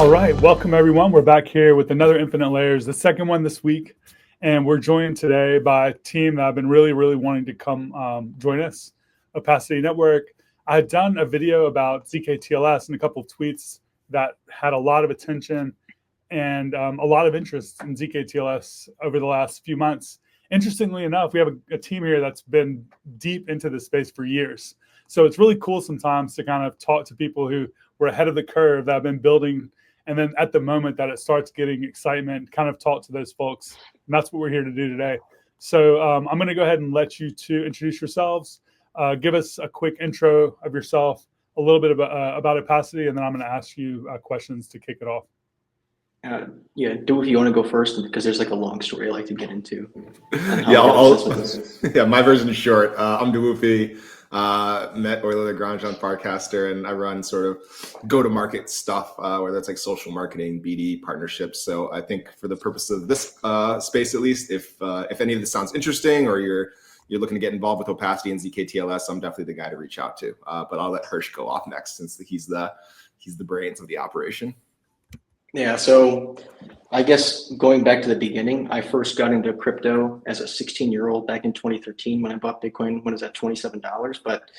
All right, welcome everyone. We're back here with another Infinite Layers, the second one this week. And we're joined today by a team that I've been really wanting to come join us, Opacity Network. I had done a video about zkTLS and a couple of tweets that had a lot of attention and a lot of interest in zkTLS over the last few months. Interestingly enough, we have a team here that's been deep into this space for years. So it's really cool sometimes to kind of talk to people who were ahead of the curve that have been building. And then at the moment that it starts getting excitement, kind of talk to those folks. And that's what we're here to do today. So I'm going to go ahead and let you two introduce yourselves. Give us a quick intro of yourself, a little bit about Opacity, and then I'm going to ask you questions to kick it off. Yeah, do if you want to go first, because there's like a long story I like to get into. Yeah, my version is short. I'm Dewufi. Met Euler Grandjean Farcaster, and I run sort of go-to-market stuff, whether it's like social marketing, BD partnerships. So I think for the purpose of this space, at least, if any of this sounds interesting, or you're looking to get involved with Opacity and zkTLS, I'm definitely the guy to reach out to. But I'll let Hirsch go off next, since he's the brains of the operation. Yeah, so I guess going back to the beginning, I first got into crypto as a 16-year-old back in 2013 when I bought Bitcoin when it was at $27. But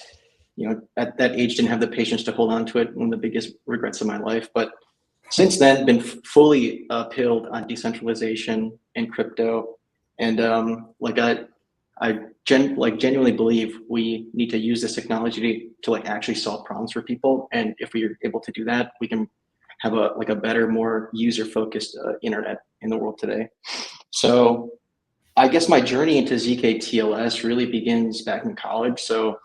at that age, didn't have the patience to hold on to it. One of the biggest regrets of my life. But since then, been fully pilled on decentralization and crypto, and I genuinely believe we need to use this technology to actually solve problems for people. And if we are able to do that, we can have a better, more user-focused internet in the world today. So I guess my journey into zkTLS really begins back in college. So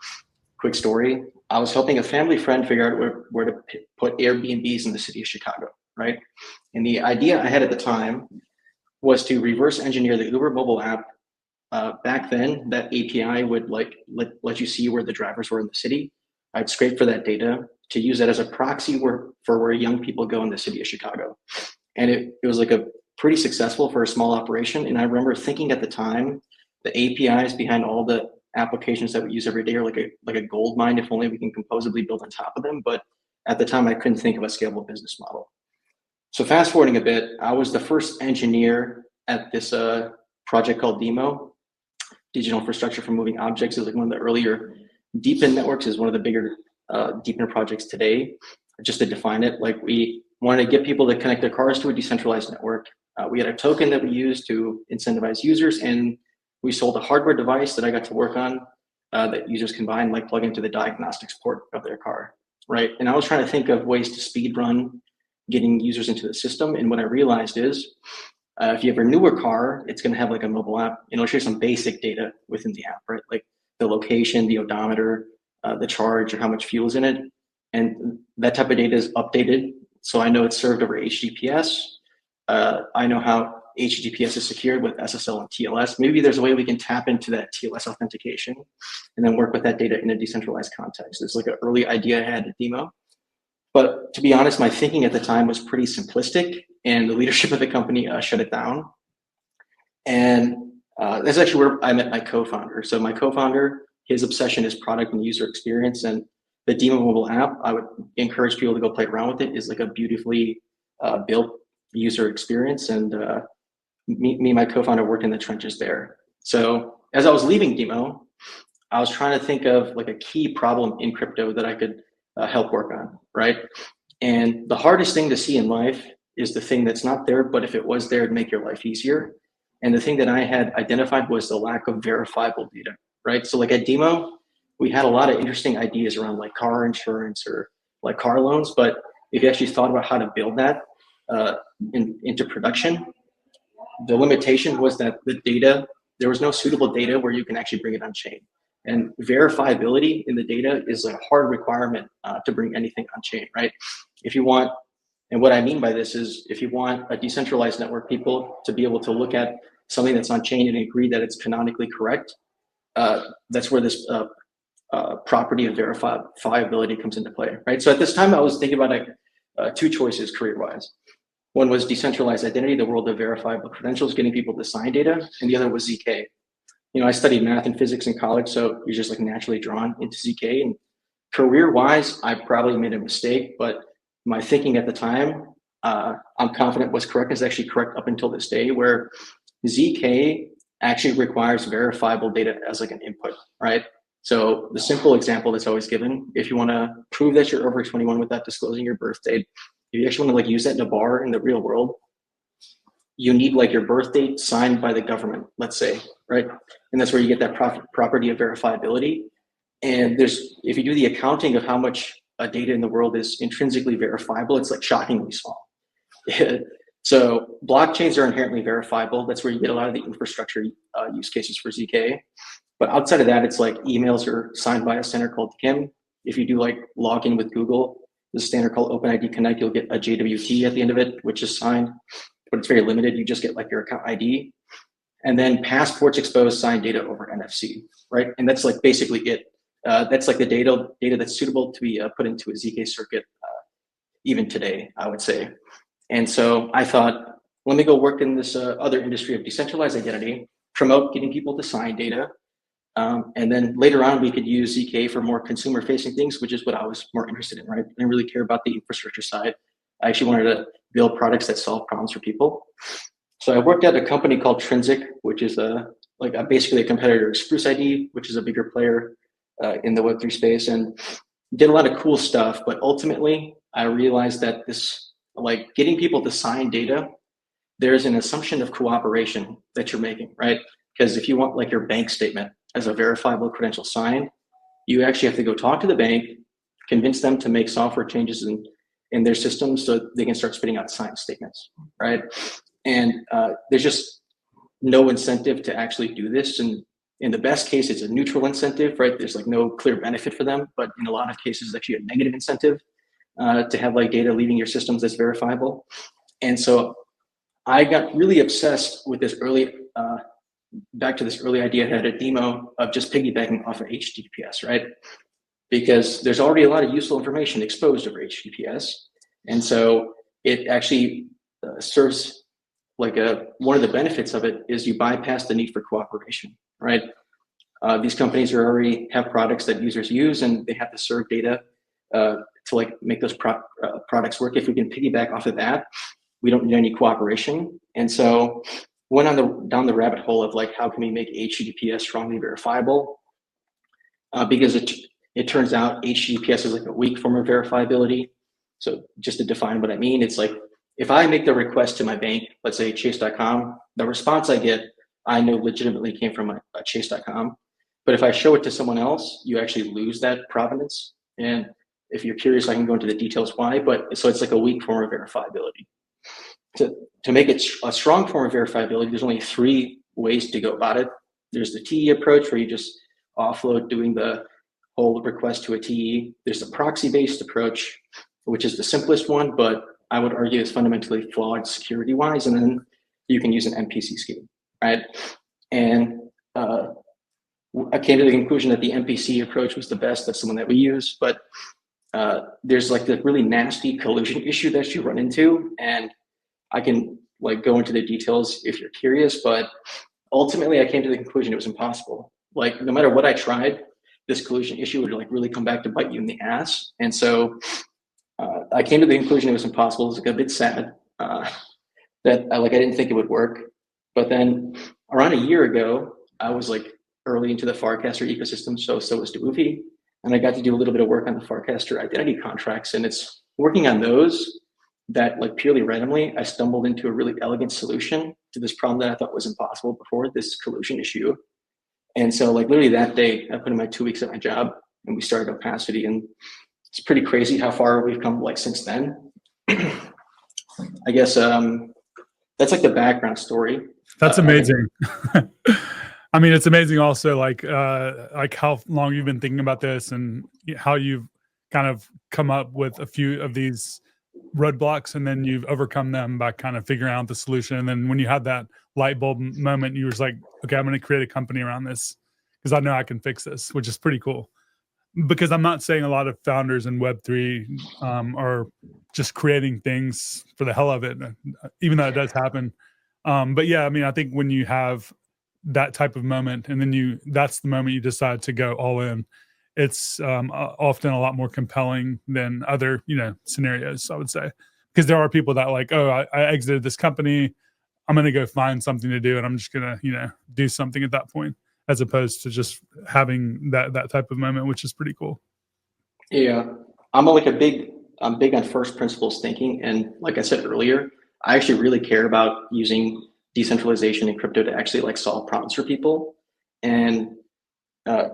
quick story, I was helping a family friend figure out where to put Airbnbs in the city of Chicago, right? And the idea I had at the time was to reverse engineer the Uber mobile app. Back then, that API would let you see where the drivers were in the city. I'd scrape for that data to use that as a proxy for where young people go in the city of Chicago. And it was like a pretty successful for a small operation. And I remember thinking at the time, the APIs behind all the applications that we use every day are like a gold mine, if only we can composably build on top of them. But at the time, I couldn't think of a scalable business model. So fast forwarding a bit, I was the first engineer at this project called DEMO, Digital Infrastructure for Moving Objects. Is like one of the earlier deep-in networks, is one of the bigger deep-in projects today. Just to define it, we wanted to get people to connect their cars to a decentralized network. We had a token that we used to incentivize users, and we sold a hardware device that I got to work on that users can buy and plug into the diagnostics port of their car, right? And I was trying to think of ways to speed run getting users into the system. And what I realized is, if you have a newer car, it's going to have a mobile app, and it'll show you some basic data within the app, right? Like the location, the odometer, the charge, or how much fuel is in it. And that type of data is updated. So I know it's served over HTTPS. I know how HTTPS is secured with SSL and TLS. Maybe there's a way we can tap into that TLS authentication and then work with that data in a decentralized context. It's like an early idea I had at Demo. But to be honest, my thinking at the time was pretty simplistic, and the leadership of the company shut it down. And that's actually where I met my co-founder. So my co-founder, his obsession is product and user experience, and the Demo mobile app, I would encourage people to go play around with it, is like a beautifully built user experience. And me and my co-founder worked in the trenches there. So as I was leaving Demo, I was trying to think of a key problem in crypto that I could help work on, right? And the hardest thing to see in life is the thing that's not there, but if it was there, it'd make your life easier. And the thing that I had identified was the lack of verifiable data, right? So at Demo, we had a lot of interesting ideas around car insurance or car loans, but if you actually thought about how to build that into production, the limitation was that the data, there was no suitable data where you can actually bring it on chain. And verifiability in the data is a hard requirement to bring anything on chain, right? If you want, and what I mean by this is, if you want a decentralized network, people to be able to look at something that's on chain and agree that it's canonically correct, that's where this property of verifiability comes into play, right? So at this time, I was thinking about two choices career-wise. One was decentralized identity, the world of verifiable credentials, getting people to sign data, and the other was ZK. I studied math and physics in college, so you're just naturally drawn into ZK. And career-wise, I probably made a mistake, but my thinking at the time I'm confident was correct is actually correct up until this day, where zk actually requires verifiable data as like an input, right? So the simple example that's always given, if you want to prove that you're over 21 without disclosing your birth date, if you actually want to like use that in a bar in the real world, you need like your birth date signed by the government, let's say, right? And that's where you get that property of verifiability. And if you do the accounting of how much data in the world is intrinsically verifiable, it's like shockingly small. So blockchains are inherently verifiable. That's where you get a lot of the infrastructure use cases for zk. But outside of that, it's like emails are signed by a standard called Kim. If you do like login with Google, the standard called OpenID Connect, you'll get a JWT at the end of it, which is signed, but it's very limited. You just get like your account ID. And then passports expose signed data over NFC, right? And that's like basically it. That's like the data that's suitable to be put into a zk circuit even today, I would say. And so I thought, let me go work in this other industry of decentralized identity, promote getting people to sign data. And then later on, we could use zk for more consumer facing things, which is what I was more interested in, right? I didn't really care about the infrastructure side. I actually wanted to build products that solve problems for people. So I worked at a company called Trinsic, which is basically a competitor to Spruce ID, which is a bigger player in the Web3 space, and did a lot of cool stuff. But ultimately, I realized that this, like getting people to sign data, there's an assumption of cooperation that you're making, right? Because if you want like your bank statement as a verifiable credential signed, you actually have to go talk to the bank, convince them to make software changes in their systems so they can start spitting out signed statements, right? And there's just no incentive to actually do this. And in the best case, it's a neutral incentive, right? There's like no clear benefit for them, but in a lot of cases, it's actually a negative incentive to have like data leaving your systems that's verifiable. And so I got really obsessed with this back to this early idea I had a demo of just piggybacking off of HTTPS, right? Because there's already a lot of useful information exposed over HTTPS. And so it actually serves like one of the benefits of it is you bypass the need for cooperation, right? These companies already have products that users use and they have to serve data to like make those products work. If we can piggyback off of that, we don't need any cooperation. And so went down the rabbit hole of like, how can we make HTTPS strongly verifiable? Because it turns out HTTPS is like a weak form of verifiability. So just to define what I mean, it's like, if I make the request to my bank, let's say chase.com, the response I get, I know legitimately came from chase.com. But if I show it to someone else, you actually lose that provenance. And if you're curious, I can go into the details why, but so it's like a weak form of verifiability. To make it a strong form of verifiability, there's only 3 ways to go about it. There's the TE approach where you just offload doing the whole request to a TE. There's the proxy-based approach, which is the simplest one, but I would argue is fundamentally flawed security-wise, and then you can use an MPC scheme, right? And I came to the conclusion that the MPC approach was the best. That's the one that we use, but there's like the really nasty collusion issue that you run into, and I can like go into the details if you're curious, but ultimately I came to the conclusion it was impossible. Like no matter what I tried, this collusion issue would like really come back to bite you in the ass. And so I came to the conclusion it was impossible. It was like a bit sad that I didn't think it would work. But then around a year ago, I was like early into the Farcaster ecosystem, so was Dewufi, and I got to do a little bit of work on the Farcaster identity contracts, and it's working on those that like purely randomly, I stumbled into a really elegant solution to this problem that I thought was impossible before, this collusion issue. And so like literally that day, I put in my 2 weeks at my job and we started Opacity, and it's pretty crazy how far we've come like since then. I guess that's like the background story. That's amazing. I mean, it's amazing also like how long you've been thinking about this and how you've kind of come up with a few of these roadblocks and then you've overcome them by kind of figuring out the solution. And then when you had that light bulb moment, you were like, okay, I'm going to create a company around this because I know I can fix this, which is pretty cool. Because I'm not saying a lot of founders in Web3 are just creating things for the hell of it, even though it does happen. But yeah, I mean, I think when you have that type of moment and then that's the moment you decide to go all in, it's often a lot more compelling than other, scenarios, I would say. because there are people that like, oh, I exited this company, I'm going to go find something to do, and I'm just going to, do something at that point, as opposed to just having that type of moment, which is pretty cool. Yeah, I'm big on first principles thinking, and like I said earlier, I actually really care about using decentralization in crypto to actually like solve problems for people. And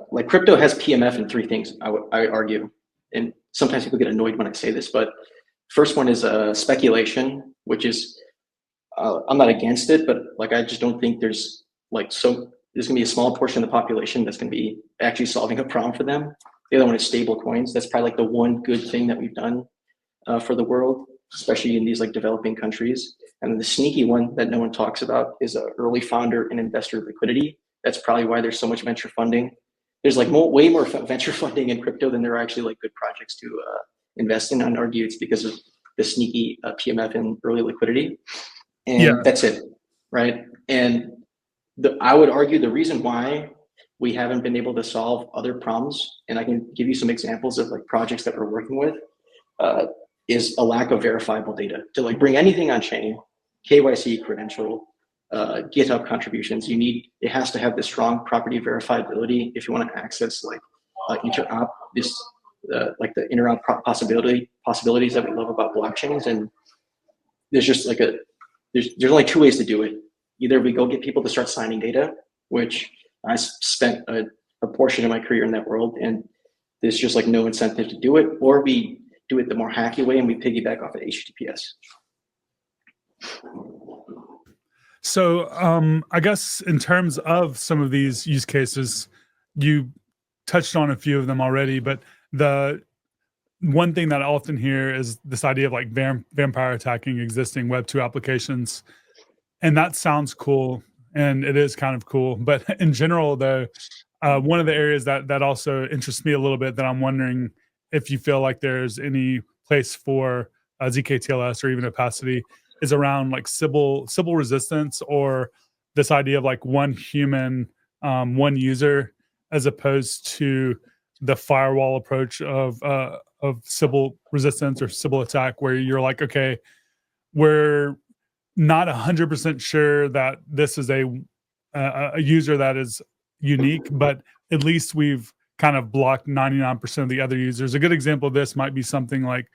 like crypto has PMF in three things, I argue, and sometimes people get annoyed when I say this, but first one is speculation, which is I'm not against it, but like I just don't think there's there's gonna be a small portion of the population that's gonna be actually solving a problem for them. The other one is stable coins. That's probably like the one good thing that we've done for the world, especially in these like developing countries. And then the sneaky one that no one talks about is early founder and investor liquidity. That's probably why there's so much venture funding. There's like way more venture funding in crypto than there are actually like good projects to invest in. I'd argue it's because of the sneaky PMF and early liquidity. And that's it, right? And I would argue the reason why we haven't been able to solve other problems, and I can give you some examples of like projects that we're working with, is a lack of verifiable data. To like bring anything on chain, KYC credential, GitHub contributions, it has to have this strong property verifiability if you want to access like interop, like the interop possibilities that we love about blockchains. And there's just like there's only two ways to do it. Either we go get people to start signing data, which I spent a portion of my career in that world, and there's just like no incentive to do it, or we do it the more hacky way and we piggyback off of HTTPS. So I guess in terms of some of these use cases, you touched on a few of them already, but the one thing that I often hear is this idea of like vampire attacking existing Web 2 applications. And that sounds cool, and it is kind of cool. But in general, though, one of the areas that also interests me a little bit that I'm wondering if you feel like there's any place for zkTLS or even Opacity is around like sybil resistance, or this idea of like one human, one user, as opposed to the firewall approach of sybil resistance or sybil attack, where you're like, okay, we're not 100% sure that this is a user that is unique, but at least we've kind of blocked 99% of the other users. A good example of this might be something like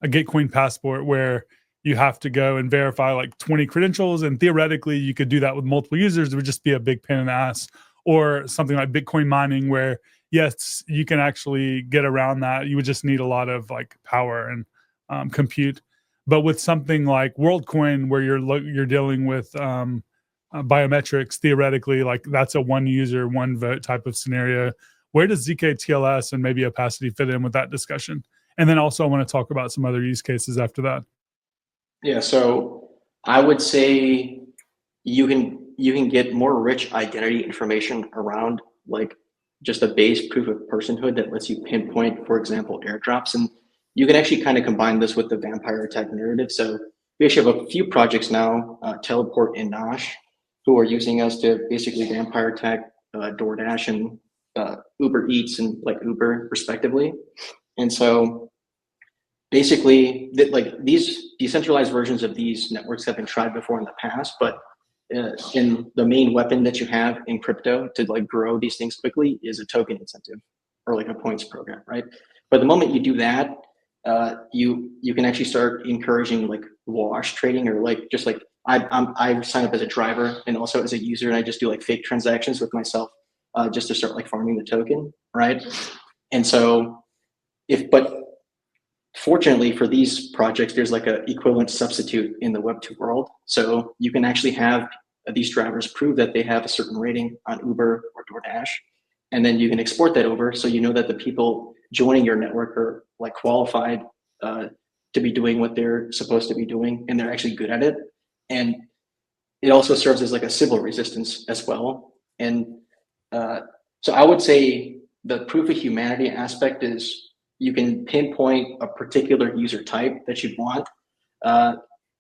a Gitcoin passport, where you have to go and verify like 20 credentials, and theoretically you could do that with multiple users. It would just be a big pain in the ass. Or something like Bitcoin mining, where yes, you can actually get around that. You would just need a lot of like power and compute. But with something like WorldCoin, where you're dealing with biometrics, theoretically, like that's a one user, one vote type of scenario. Where does zkTLS and maybe Opacity fit in with that discussion? And then also I want to talk about some other use cases after that. Yeah, so I would say you can get more rich identity information around like just a base proof of personhood that lets you pinpoint, for example, airdrops. And you can actually kind of combine this with the vampire attack narrative. So we actually have a few projects now, Teleport and Nosh, who are using us to basically vampire attack DoorDash and Uber Eats and like Uber respectively. And so basically like these decentralized versions of these networks have been tried before in the past, but in the main weapon that you have in crypto to like grow these things quickly is a token incentive or like a points program, right? But the moment you do that, you can actually start encouraging like wash trading, or like just like I sign up as a driver and also as a user, and I just do like fake transactions with myself just to start like farming the token, right? And so but fortunately for these projects, there's like an equivalent substitute in the Web2 world. So you can actually have these drivers prove that they have a certain rating on Uber or DoorDash, and then you can export that over, so you know that the people joining your network are like qualified to be doing what they're supposed to be doing, and they're actually good at it. And it also serves as like a sybil resistance as well. And so I would say the proof of humanity aspect is you can pinpoint a particular user type that you want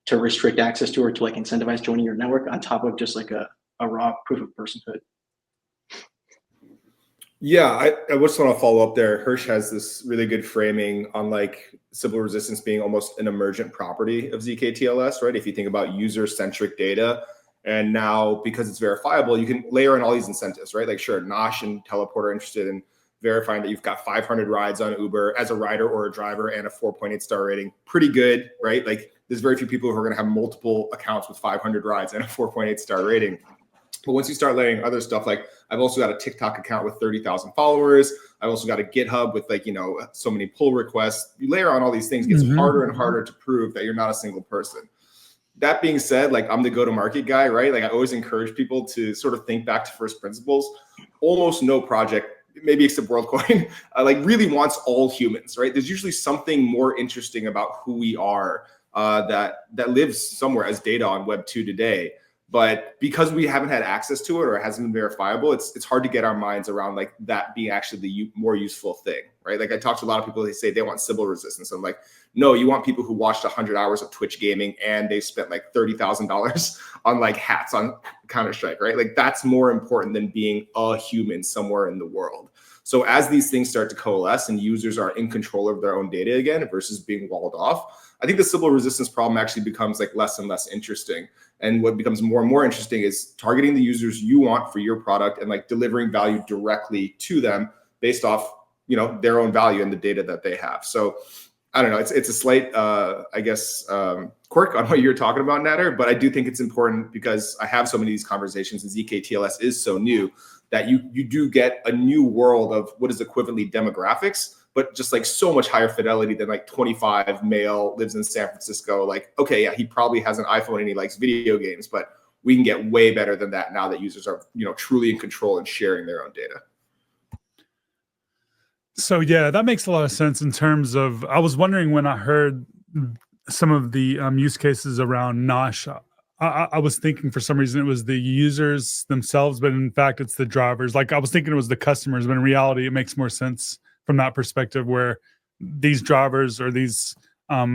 to restrict access to, or to like incentivize joining your network, on top of just like a raw proof of personhood. Yeah, I just want to follow up there. Hirsch has this really good framing on like sybil resistance being almost an emergent property of zkTLS, right? If you think about user-centric data, and now because it's verifiable, you can layer in all these incentives, right? Like sure, Nosh and Teleport are interested in verifying that you've got 500 rides on Uber as a rider or a driver and a 4.8 star rating. Pretty good, right? Like there's very few people who are going to have multiple accounts with 500 rides and a 4.8 star rating. But once you start layering other stuff, like I've also got a TikTok account with 30,000 followers. I've also got a GitHub with like, so many pull requests. You layer on all these things, it gets harder and harder to prove that you're not a single person. That being said, like I'm the go-to-market guy, right? Like I always encourage people to sort of think back to first principles. Almost no project, maybe except WorldCoin, like really wants all humans, right? There's usually something more interesting about who we are that lives somewhere as data on Web 2 today. But because we haven't had access to it or it hasn't been verifiable, it's hard to get our minds around like that being actually the more useful thing, right? Like I talk to a lot of people, they say they want sybil resistance. I'm like, no, you want people who watched 100 hours of Twitch gaming and they spent like $30,000 on like hats on Counter-Strike, right? Like that's more important than being a human somewhere in the world. So as these things start to coalesce and users are in control of their own data again versus being walled off, I think the sybil resistance problem actually becomes like less and less interesting. And what becomes more and more interesting is targeting the users you want for your product and like delivering value directly to them based off, their own value and the data that they have. So I don't know, it's a slight, quirk on what you're talking about, Nader, but I do think it's important because I have so many of these conversations and zkTLS is so new that you do get a new world of what is equivalently demographics, but just like so much higher fidelity than like 25 male, lives in San Francisco. Like, okay, yeah, he probably has an iPhone and he likes video games, but we can get way better than that now that users are, truly in control and sharing their own data. So yeah, that makes a lot of sense in terms of, I was wondering when I heard some of the use cases around Nosh, I was thinking for some reason it was the users themselves, but in fact it's the drivers. Like I was thinking it was the customers, but in reality it makes more sense from that perspective where these drivers or these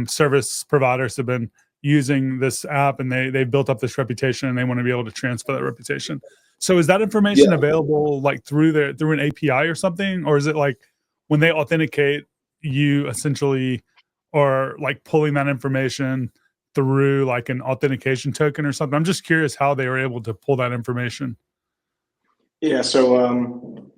service providers have been using this app and they've built up this reputation and they want to be able to transfer that reputation. So is that information available like through an API or something? Or is it like when they authenticate, you essentially are like pulling that information through like an authentication token or something? I'm just curious how they were able to pull that information. Yeah, so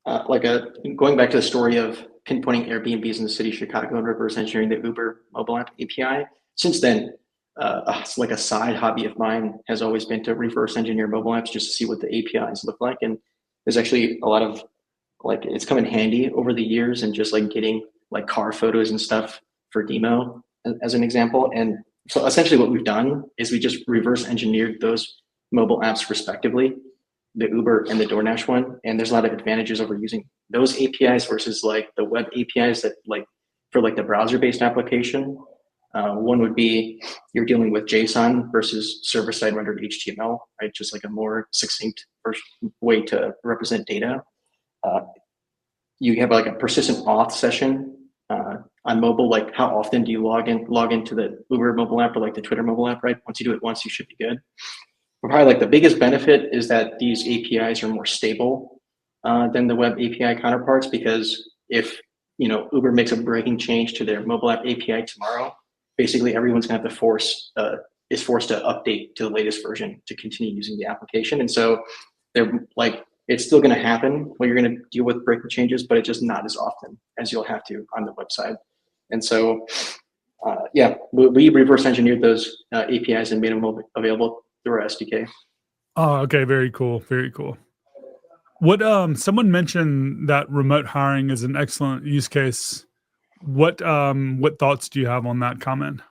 going back to the story of pinpointing Airbnbs in the city of Chicago and reverse engineering the Uber mobile app API. Since then, it's like a side hobby of mine has always been to reverse engineer mobile apps just to see what the APIs look like. And there's actually a lot of like, it's come in handy over the years and just like getting like car photos and stuff for demo as an example. And so essentially what we've done is we just reverse engineered those mobile apps respectively, the Uber and the DoorDash one. And there's a lot of advantages over using those APIs versus like the web APIs that like for like the browser-based application. One would be you're dealing with JSON versus server-side rendered HTML, right? Just like a more succinct way to represent data. You have like a persistent auth session on mobile. Like how often do you log into the Uber mobile app or like the Twitter mobile app, right? Once you do it once, you should be good. But probably like the biggest benefit is that these APIs are more stable than the web API counterparts, because if Uber makes a breaking change to their mobile app API tomorrow, basically everyone's gonna have to is forced to update to the latest version to continue using the application. And so they're like, it's still gonna happen when you're gonna deal with breaking changes, but it's just not as often as you'll have to on the website. And so, we reverse engineered those APIs and made them available through our SDK. Oh, okay. Very cool. Very cool. What someone mentioned that remote hiring is an excellent use case. What thoughts do you have on that comment?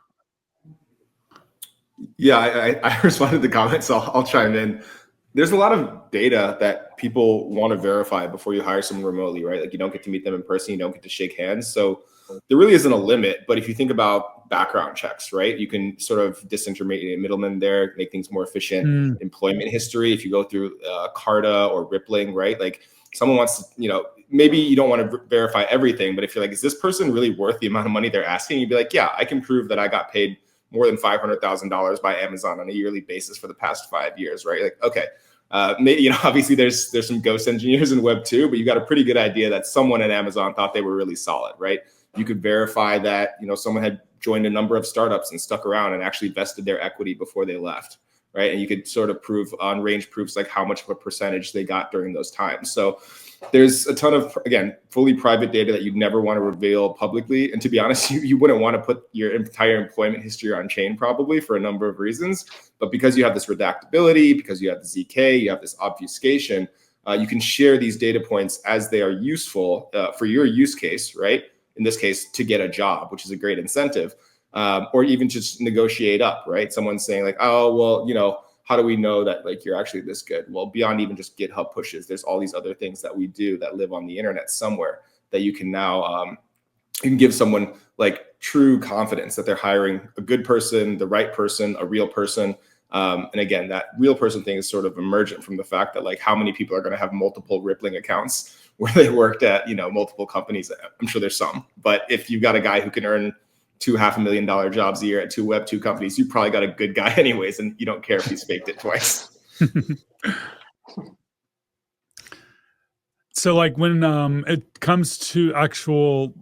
Yeah, I responded to the comments, so I'll chime in. There's a lot of data that people want to verify before you hire someone remotely, right? Like you don't get to meet them in person, you don't get to shake hands. So there really isn't a limit. But if you think about background checks, right? You can sort of disintermediate middlemen there, make things more efficient. Employment history, if you go through Carta or Rippling, right? Like someone wants to, maybe you don't want to verify everything, but if you're like, is this person really worth the amount of money they're asking? You'd be like, yeah, I can prove that I got paid more than $500,000 by Amazon on a yearly basis for the past 5 years, right? Like, okay, Obviously there's some ghost engineers in Web 2, but you got a pretty good idea that someone at Amazon thought they were really solid, right? You could verify that, someone had joined a number of startups and stuck around and actually vested their equity before they left, right? And you could sort of prove on range proofs like how much of a percentage they got during those times. So there's a ton of, again, fully private data that you'd never want to reveal publicly. And to be honest, you wouldn't want to put your entire employment history on chain probably for a number of reasons. But because you have this redactability, because you have the ZK, you have this obfuscation, you can share these data points as they are useful for your use case, right? In this case, to get a job, which is a great incentive, or even just negotiate up, right? Someone's saying like, oh, well, how do we know that like you're actually this good? Well, beyond even just GitHub pushes, there's all these other things that we do that live on the internet somewhere that you can now, you can give someone like true confidence that they're hiring a good person, the right person, a real person. And again, that real person thing is sort of emergent from the fact that like how many people are going to have multiple Rippling accounts where they worked at, multiple companies. I'm sure there's some, but if you've got a guy who can earn two $500,000 jobs a year at 2 Web 2 companies, you probably got a good guy anyways, and you don't care if he's faked it twice. So like when it comes to actual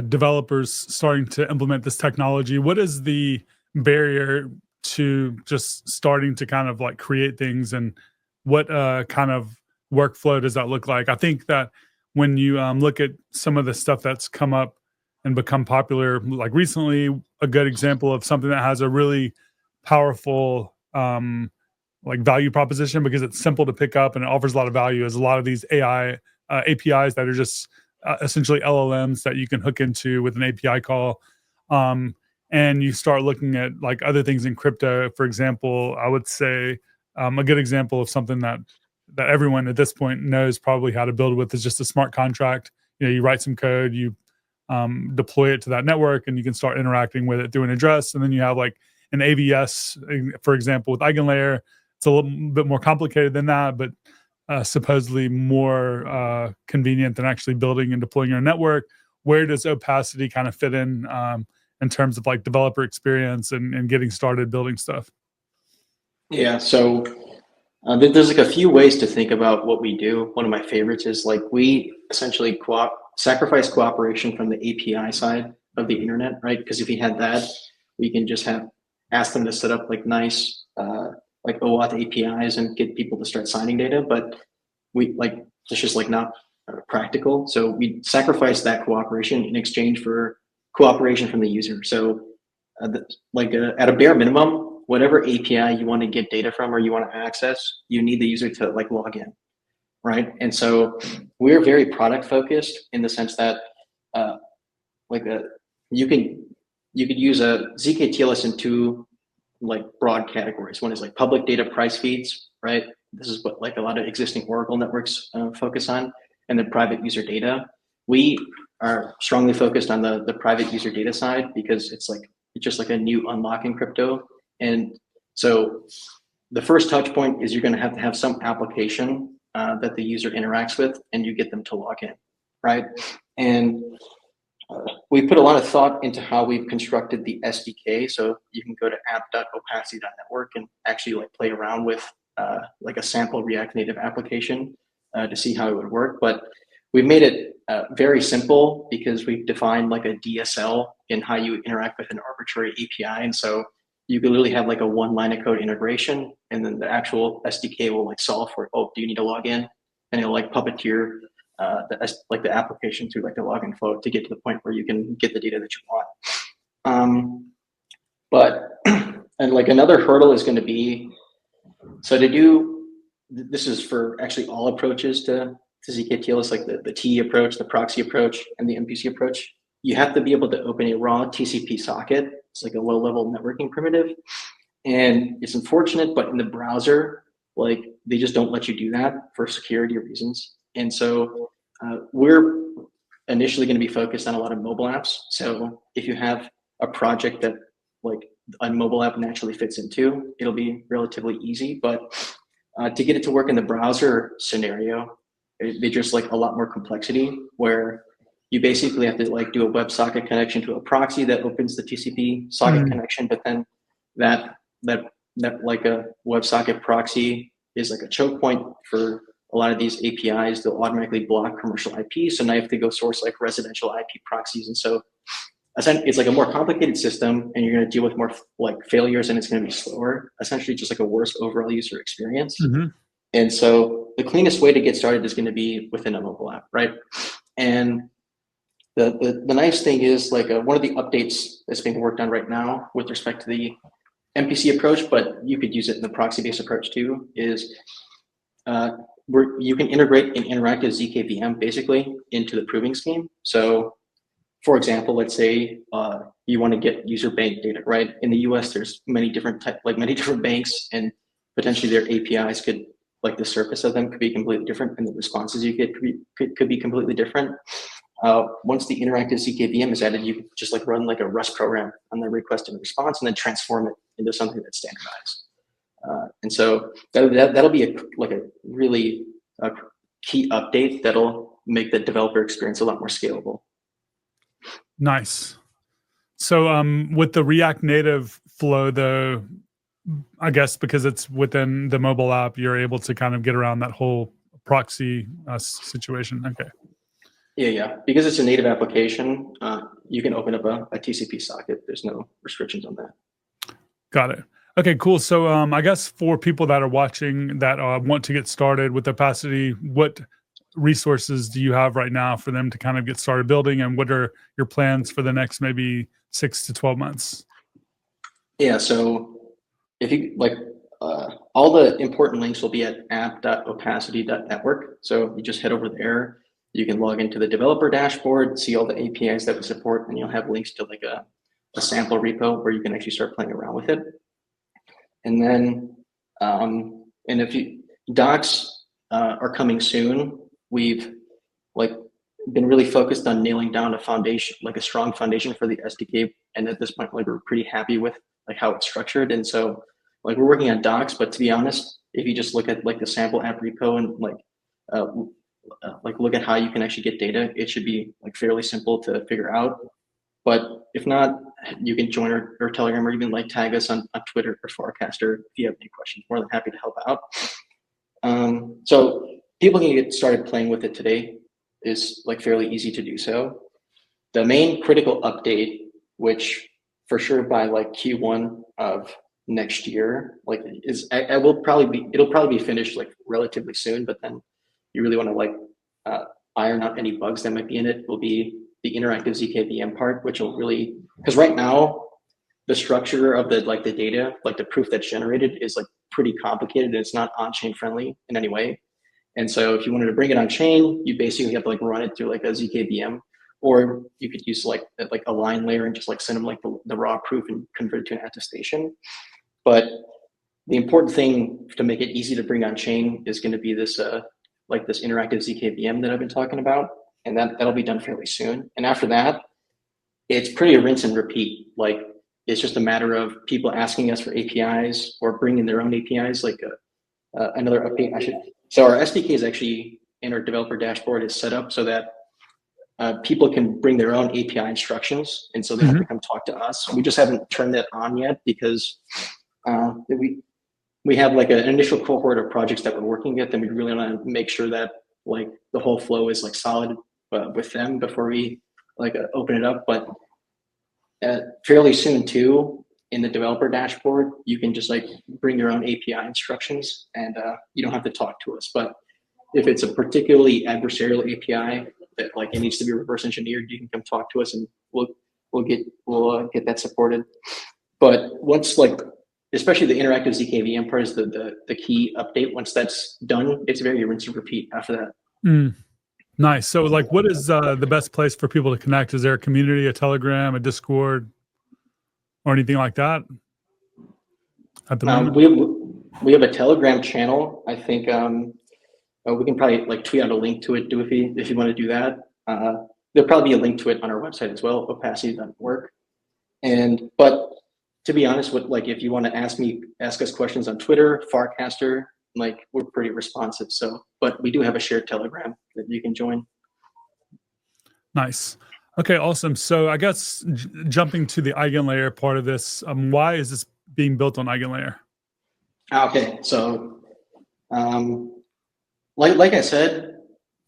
developers starting to implement this technology, what is the barrier to just starting to kind of like create things, and what kind of workflow does that look like? I think that when you look at some of the stuff that's come up and become popular, like recently, a good example of something that has a really powerful like value proposition because it's simple to pick up and it offers a lot of value is a lot of these AI APIs that are just essentially LLMs that you can hook into with an API call. And you start looking at like other things in crypto. For example, I would say a good example of something that everyone at this point knows probably how to build with is just a smart contract. You write some code, you deploy it to that network, and you can start interacting with it through an address. And then you have like an AVS, for example, with EigenLayer. It's a little bit more complicated than that, but supposedly more convenient than actually building and deploying your network. Where does Opacity kind of fit in terms of like developer experience and getting started building stuff? Yeah, so there's like a few ways to think about what we do. One of my favorites is like we essentially sacrifice cooperation from the API side of the internet, right? Because if we had that, we can just ask them to set up like nice like OAuth APIs and get people to start signing data, but it's just like not practical. So we sacrifice that cooperation in exchange for cooperation from the user. So at a bare minimum, whatever API you want to get data from or you want to access, you need the user to like log in, right? And so we're very product focused in the sense that you could use a zkTLS in two like broad categories. One is like public data price feeds, right? This is what like a lot of existing Oracle networks focus on, and then private user data. We are strongly focused on the private user data side because it's just like a new unlock in crypto. And so the first touch point is you're going to have some application that the user interacts with, and you get them to log in, right? And we put a lot of thought into how we've constructed the SDK. So you can go to app.opacity.network and actually like play around with like a sample React Native application to see how it would work. But we've made it very simple because we've defined like a DSL in how you interact with an arbitrary API. And so you can literally have like a one line of code integration, and then the actual SDK will like solve for, oh, do you need to log in? And it'll like puppeteer the application through like the login flow to get to the point where you can get the data that you want. And like another hurdle is going to be, so to do, this is for actually all approaches to zkTLS, like the T approach, the proxy approach, and the MPC approach. You have to be able to open a raw TCP socket. It's like a low-level networking primitive. And it's unfortunate, but in the browser, like they just don't let you do that for security reasons. And so we're initially going to be focused on a lot of mobile apps. So if you have a project that like a mobile app naturally fits into, it'll be relatively easy. But to get it to work in the browser scenario, there's just like a lot more complexity where you basically have to like do a WebSocket connection to a proxy that opens the TCP socket connection, but then that like a WebSocket proxy is like a choke point for a lot of these APIs. They'll automatically block commercial IP. So now you have to go source like residential IP proxies. And so it's like a more complicated system, and you're going to deal with more like failures, and it's going to be slower, essentially just like a worse overall user experience. Mm-hmm. And so the cleanest way to get started is going to be within a mobile app, right? And the nice thing is like one of the updates that's being worked on right now with respect to the MPC approach, but you could use it in the proxy-based approach too, is where you can integrate an interactive zkVM basically into the proving scheme. So for example, let's say you want to get user bank data, right? In the US, there's many different banks, and potentially their APIs could, like the surface of them could be completely different, and the responses you get could be completely different. Once the interactive zkVM is added, you can just like run like a Rust program on the request and response, and then transform it into something that's standardized. And so that'll be a really key update that'll make the developer experience a lot more scalable. Nice. So with the React Native flow, though, I guess because it's within the mobile app, you're able to kind of get around that whole proxy situation. Okay. Yeah. Because it's a native application, you can open up a TCP socket. There's no restrictions on that. Got it. Okay, cool. So I guess for people that are watching that want to get started with Opacity, what resources do you have right now for them to kind of get started building, and what are your plans for the next maybe 6 to 12 months? Yeah, so if you like, all the important links will be at app.opacity.network. So you just head over there. You can log into the developer dashboard, see all the APIs that we support, and you'll have links to like a sample repo where you can actually start playing around with it. And then, and if you docs are coming soon. We've like been really focused on nailing down a foundation, like a strong foundation for the SDK. And at this point, like we're pretty happy with like how it's structured. And so like we're working on docs, but to be honest, if you just look at like the sample app repo and like look at how you can actually get data, it should be like fairly simple to figure out. But if not, you can join our Telegram, or even like tag us on Twitter or Forecaster if you have any questions. More than happy to help out. So people can get started playing with it today. Is like fairly easy to do so. The main critical update, which for sure by like Q1 of next year, like it'll probably be finished like relatively soon, but then you really want to like iron out any bugs that might be in it, will be the interactive zkVM part, which will really, because right now the structure of the data, like the proof that's generated, is like pretty complicated, and it's not on-chain friendly in any way. And so if you wanted to bring it on chain, you basically have to like run it through like a zkVM, or you could use like a line layer and just like send them like the raw proof and convert it to an attestation. But the important thing to make it easy to bring on chain is going to be this like this interactive zkVM that I've been talking about, and that'll be done fairly soon. And after that, it's pretty rinse and repeat. Like it's just a matter of people asking us for APIs or bringing their own APIs. Like another update, So our SDK is actually in our developer dashboard is set up so that people can bring their own API instructions, and so they have to come talk to us. We just haven't turned that on yet because we have like an initial cohort of projects that we're working with, and we really want to make sure that like the whole flow is like solid with them before we like open it up. But fairly soon too, in the developer dashboard, you can just like bring your own API instructions, and you don't have to talk to us. But if it's a particularly adversarial API that like it needs to be reverse engineered, you can come talk to us, and we'll get that supported. But once like, especially the interactive zkVM part is the key update. Once that's done, it's very rinse and repeat after that. Nice. So like, what is the best place for people to connect? Is there a community, a Telegram, a Discord, or anything like that at the moment? We have a Telegram channel. I think we can probably like tweet out a link to it if you want to do that. There'll probably be a link to it on our website as well, opacity.network. But to be honest, if you want to ask us questions on Twitter, Forecaster, like we're pretty responsive. So, but we do have a shared Telegram that you can join. Nice. Okay, awesome. So I guess jumping to the EigenLayer part of this, why is this being built on EigenLayer? Okay, so Like I said,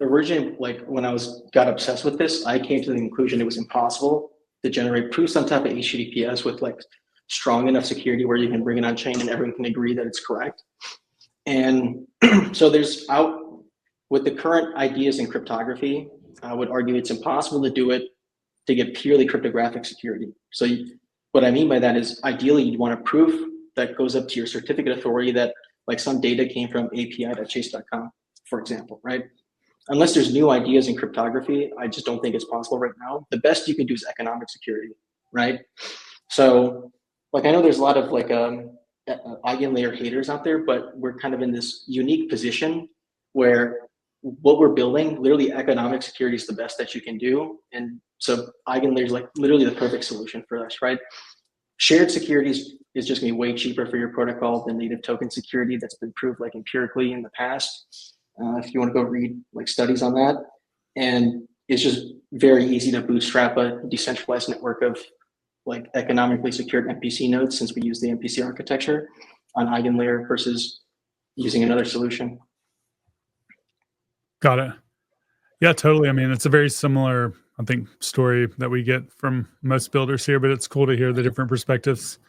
originally, like when I got obsessed with this, I came to the conclusion it was impossible to generate proofs on top of HTTPS with like strong enough security where you can bring it on chain and everyone can agree that it's correct. And so with the current ideas in cryptography, I would argue it's impossible to do it to get purely cryptographic security. So what I mean by that is ideally you'd want a proof that goes up to your certificate authority that like some data came from api.chase.com, for example, right? Unless there's new ideas in cryptography, I just don't think it's possible right now. The best you can do is economic security, right? So like I know there's a lot of like EigenLayer haters out there, but we're kind of in this unique position where what we're building, literally economic security is the best that you can do. And so EigenLayer is like literally the perfect solution for us, right? Shared security is just gonna be way cheaper for your protocol than native token security that's been proved like empirically in the past. If you wanna go read like studies on that. And it's just very easy to bootstrap a decentralized network of like economically secured MPC nodes since we use the MPC architecture on EigenLayer versus using another solution. Got it. Yeah, totally. I mean, it's a very similar, I think, story that we get from most builders here, but it's cool to hear the different perspectives.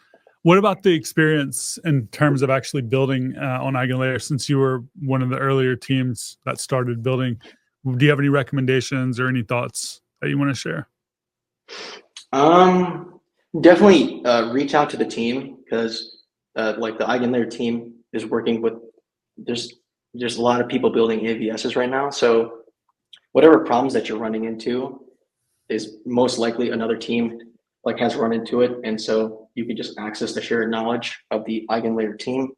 What about the experience in terms of actually building on EigenLayer? Since you were one of the earlier teams that started building, do you have any recommendations or any thoughts that you want to share? Definitely reach out to the team because like the EigenLayer team is working with, there's a lot of people building AVSs right now. So whatever problems that you're running into is most likely another team like has run into it. And so you can just access the shared knowledge of the EigenLayer team.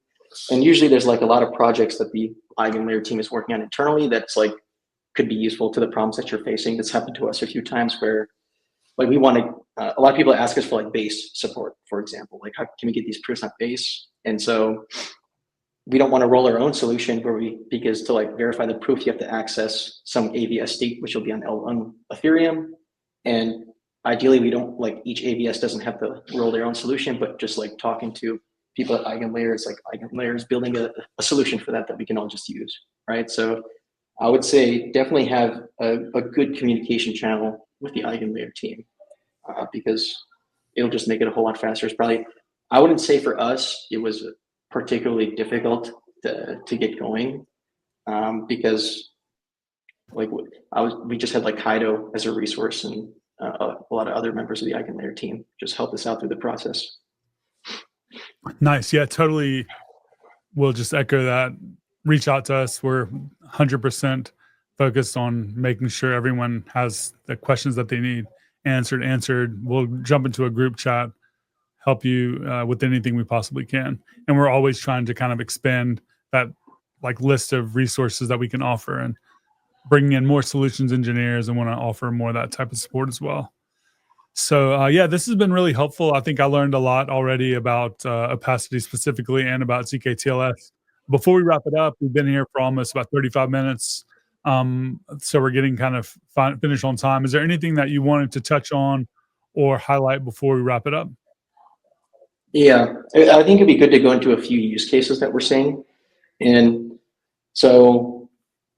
And usually there's like a lot of projects that the EigenLayer team is working on internally that's like could be useful to the problems that you're facing. That's happened to us a few times where like we want to, a lot of people ask us for like base support, for example, like how can we get these proofs on base? And so we don't want to roll our own solution because to like verify the proof, you have to access some AVS state, which will be on Ethereum. And ideally we don't like each AVS doesn't have to roll their own solution, but just like talking to people at EigenLayer, it's like EigenLayer is building a solution for that we can all just use, right? So I would say definitely have a good communication channel with the EigenLayer team because it'll just make it a whole lot faster. It's probably, I wouldn't say for us, it was particularly difficult to get going because like we just had like Kaido as a resource and a lot of other members of the EigenLayer team just helped us out through the process. Nice. Yeah, totally. We'll just echo that. Reach out to us. We're 100% focused on making sure everyone has the questions that they need answered. We'll jump into a group chat, help you with anything we possibly can. And we're always trying to kind of expand that like list of resources that we can offer and bringing in more solutions engineers and want to offer more of that type of support as well. So yeah, this has been really helpful. I think I learned a lot already about Opacity specifically and about zkTLS. Before we wrap it up, we've been here for almost about 35 minutes. So we're getting kind of finished on time. Is there anything that you wanted to touch on or highlight before we wrap it up? Yeah, I think it'd be good to go into a few use cases that we're seeing. And so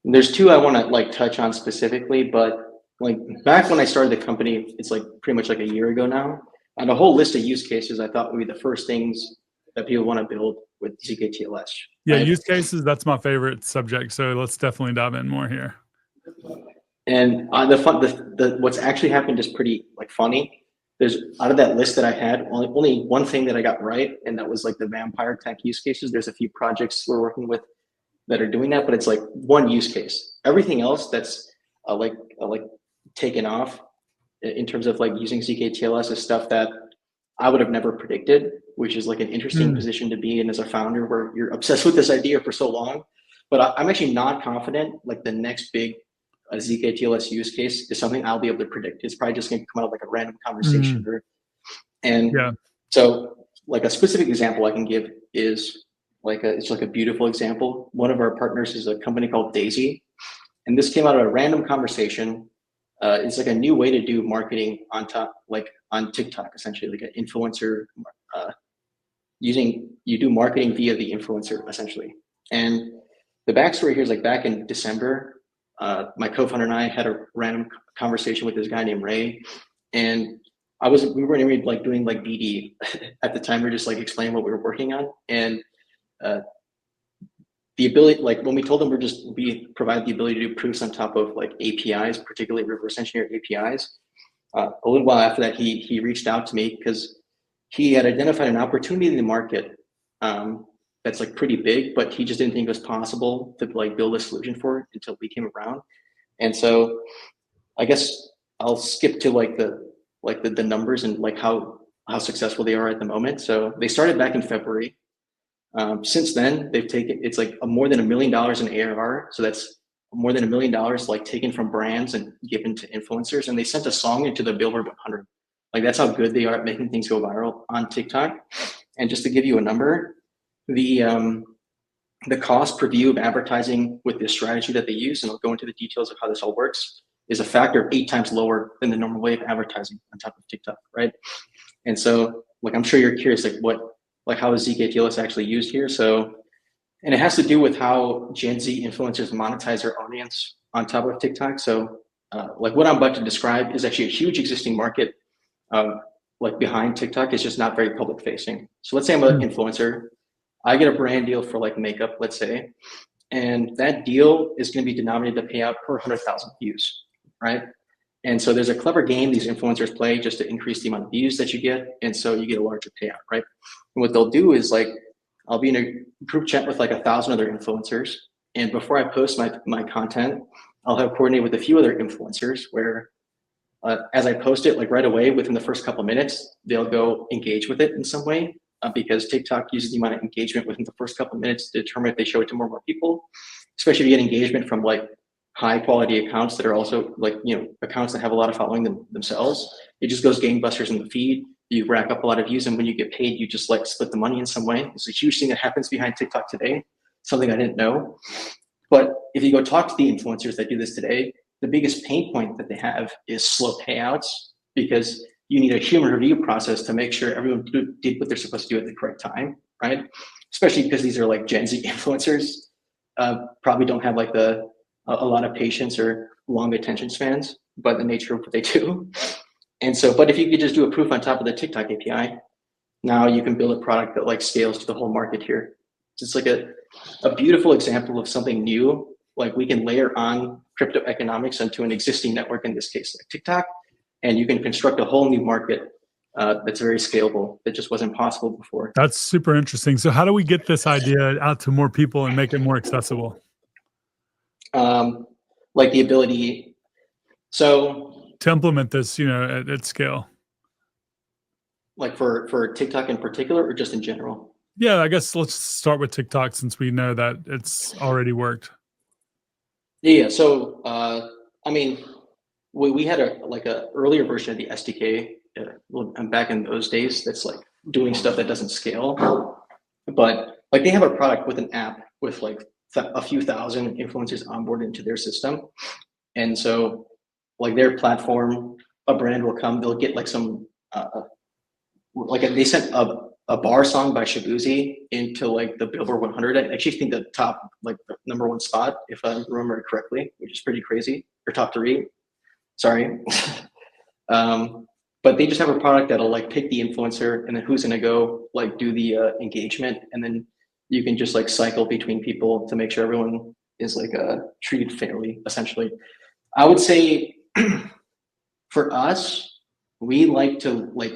there's two I want to like touch on specifically, but like back when I started the company, it's like pretty much like a year ago now, and a whole list of use cases I thought would be the first things that people want to build with zkTLS. Yeah, right? Use cases, that's my favorite subject. So let's definitely dive in more here. And what's actually happened is pretty like funny. There's out of that list that I had, only one thing that I got right, and that was like the vampire tech use cases. There's a few projects we're working with that are doing that, but it's like one use case. Everything else that's like taken off in terms of like using zkTLS is stuff that I would have never predicted, which is like an interesting position to be in as a founder where you're obsessed with this idea for so long. But I'm actually not confident like the next big zkTLS use case is something I'll be able to predict. It's probably just going to come out of like a random conversation. So like a specific example I can give is it's like a beautiful example. One of our partners is a company called Daisy. And this came out of a random conversation. It's like a new way to do marketing on TikTok, essentially like an influencer you do marketing via the influencer essentially. And the backstory here is like back in December, my co-founder and I had a random conversation with this guy named Ray, and we weren't even like doing like BD at the time. We were just like explaining what we were working on, and the ability, like when we told him we provide the ability to do proofs on top of like APIs, particularly reverse engineered APIs. A little while after that, he reached out to me because he had identified an opportunity in the market that's like pretty big, but he just didn't think it was possible to like build a solution for it until we came around. And so I guess I'll skip to like the numbers and like how successful they are at the moment. So they started back in February. Since then, it's like more than $1 million in ARR. So that's more than $1 million like taken from brands and given to influencers. And they sent a song into the Billboard 100. Like that's how good they are at making things go viral on TikTok. And just to give you a number, the cost per view of advertising with this strategy that they use, and I'll go into the details of how this all works, is a factor of 8 times lower than the normal way of advertising on top of TikTok, right? And so, like, I'm sure you're curious, like how is zkTLS actually used here? So, and it has to do with how Gen Z influencers monetize their audience on top of TikTok. So, like what I'm about to describe is actually a huge existing market, like behind TikTok. It's just not very public facing. So let's say I'm an influencer. I get a brand deal for like makeup, let's say, and that deal is going to be denominated to pay out per 100,000 views, right? And so there's a clever game these influencers play just to increase the amount of views that you get, and so you get a larger payout, right? And what they'll do is like, I'll be in a group chat with like 1,000 other influencers, and before I post my content, I'll have coordinated with a few other influencers where as I post it, like right away within the first couple of minutes, they'll go engage with it in some way. Because TikTok uses the amount of engagement within the first couple of minutes to determine if they show it to more and more people, especially if you get engagement from like high quality accounts that are also like, accounts that have a lot of following themselves. It just goes gangbusters in the feed. You rack up a lot of views, and when you get paid, you just like split the money in some way. It's a huge thing that happens behind TikTok today, something I didn't know. But if you go talk to the influencers that do this today, the biggest pain point that they have is slow payouts, because you need a human review process to make sure everyone did what they're supposed to do at the correct time, right? Especially because these are like Gen Z influencers, probably don't have like a lot of patience or long attention spans by the nature of what they do. And so, but if you could just do a proof on top of the TikTok API, now you can build a product that like scales to the whole market here. It's like a beautiful example of something new. Like we can layer on crypto economics onto an existing network, in this case, like TikTok, and you can construct a whole new market that's very scalable that just wasn't possible before. That's super interesting. So how do we get this idea out to more people and make it more accessible? Like the ability, so to implement this, at scale. Like for TikTok in particular, or just in general? Yeah, I guess let's start with TikTok since we know that it's already worked. Yeah. So I mean, we had a earlier version of the SDK back in those days that's like doing stuff that doesn't scale, but like they have a product with an app with like a few thousand influencers onboarded into their system. And so like their platform, a brand will come, they'll get like some they sent a bar song by Shabuzi into like the Billboard 100. I actually think the top, like the #1 spot, if I remember it correctly, which is pretty crazy, or top 3. Sorry. But they just have a product that'll like pick the influencer, and then who's gonna go like do the engagement, and then you can just like cycle between people to make sure everyone is like treated fairly, essentially. I would say for us, we like to like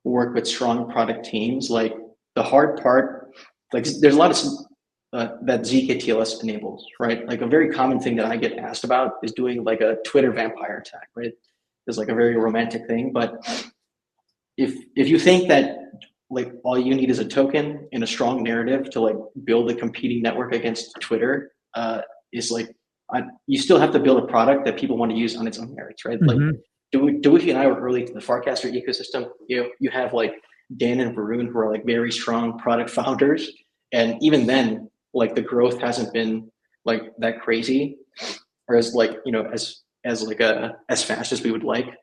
work with strong product teams. Like the hard part, like there's a lot of that zkTLS enables, right? Like a very common thing that I get asked about is doing like a Twitter vampire attack, right? It's like a very romantic thing, but if you think that like all you need is a token and a strong narrative to like build a competing network against Twitter, is like you still have to build a product that people want to use on its own merits, right? Mm-hmm. Like Dewey and I were early to the Farcaster ecosystem. You have like Dan and Varun, who are like very strong product founders, and even then, like the growth hasn't been like that crazy, or as like as fast as we would like,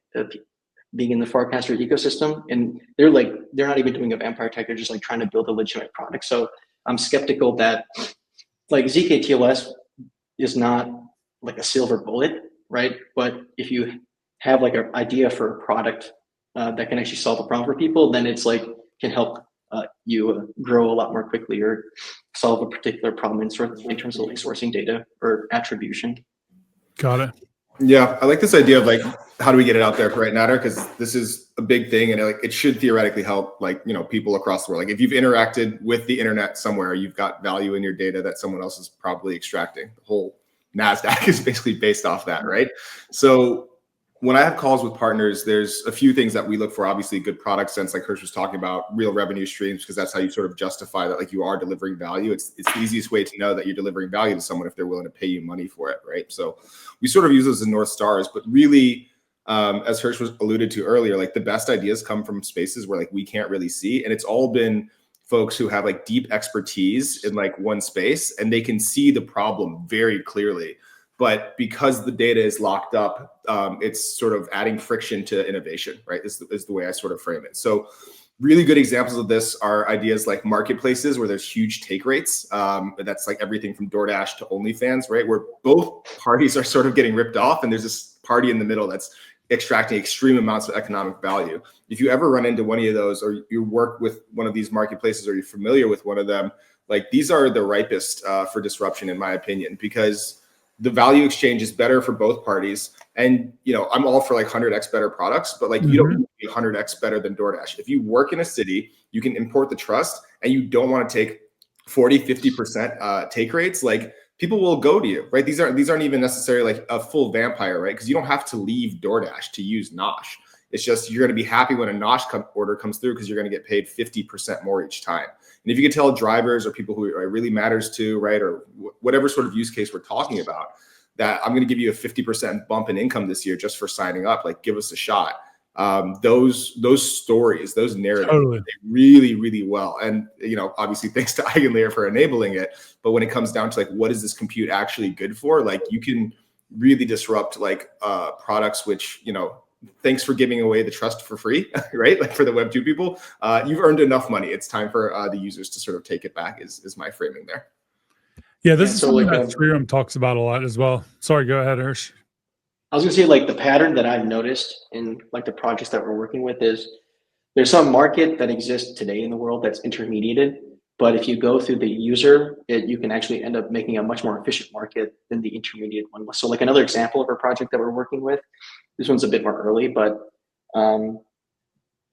being in the Farcaster ecosystem. And they're not even doing a vampire tech. They're just like trying to build a legitimate product. So I'm skeptical that like zkTLS is not like a silver bullet, right? But if you have like an idea for a product that can actually solve a problem for people, then it's like can help you grow a lot more quickly or solve a particular problem in terms of like sourcing data or attribution. Got it. Yeah, I like this idea of like, how do we get it out there for right now? Because this is a big thing, and it should theoretically help people across the world. Like if you've interacted with the internet somewhere, you've got value in your data that someone else is probably extracting. The whole NASDAQ is basically based off that, right? So when I have calls with partners, there's a few things that we look for. Obviously, good product sense, like Hirsch was talking about, real revenue streams, because that's how you sort of justify that, like you are delivering value. It's the easiest way to know that you're delivering value to someone if they're willing to pay you money for it, right? So we sort of use those as North Stars, but really, as Hirsch was alluded to earlier, like the best ideas come from spaces where like we can't really see, and it's all been folks who have like deep expertise in like one space, and they can see the problem very clearly. But because the data is locked up, it's sort of adding friction to innovation, right? Is the way I sort of frame it. So really good examples of this are ideas like marketplaces where there's huge take rates. That's like everything from DoorDash to OnlyFans, right? Where both parties are sort of getting ripped off, and there's this party in the middle that's extracting extreme amounts of economic value. If you ever run into one of those, or you work with one of these marketplaces, or you're familiar with one of them, like these are the ripest for disruption, in my opinion, because the value exchange is better for both parties. And, I'm all for like 100x better products, but like you don't need to be 100x better than DoorDash. If you work in a city, you can import the trust, and you don't want to take 40, 50% take rates, like people will go to you, right? These aren't even necessarily like a full vampire, right? Because you don't have to leave DoorDash to use Nosh. It's just you're going to be happy when a Nosh order comes through because you're going to get paid 50% more each time. And if you can tell drivers or people who it really matters to, right, or whatever sort of use case we're talking about, that I'm going to give you a 50% bump in income this year just for signing up, like give us a shot. Those stories, those narratives, Totally. they really, really well. And, obviously thanks to EigenLayer for enabling it. But when it comes down to like, what is this compute actually good for? Like you can really disrupt like products, which, thanks for giving away the trust for free, right? Like for the Web2 people, you've earned enough money. It's time for the users to sort of take it back is my framing there. Yeah, this is something that Freedom talks about a lot as well. Sorry, go ahead, Hirsch. I was gonna say like the pattern that I've noticed in like the projects that we're working with is there's some market that exists today in the world that's intermediated, but if you go through the user, you can actually end up making a much more efficient market than the intermediate one. So like another example of a project that we're working with, this one's a bit more early, but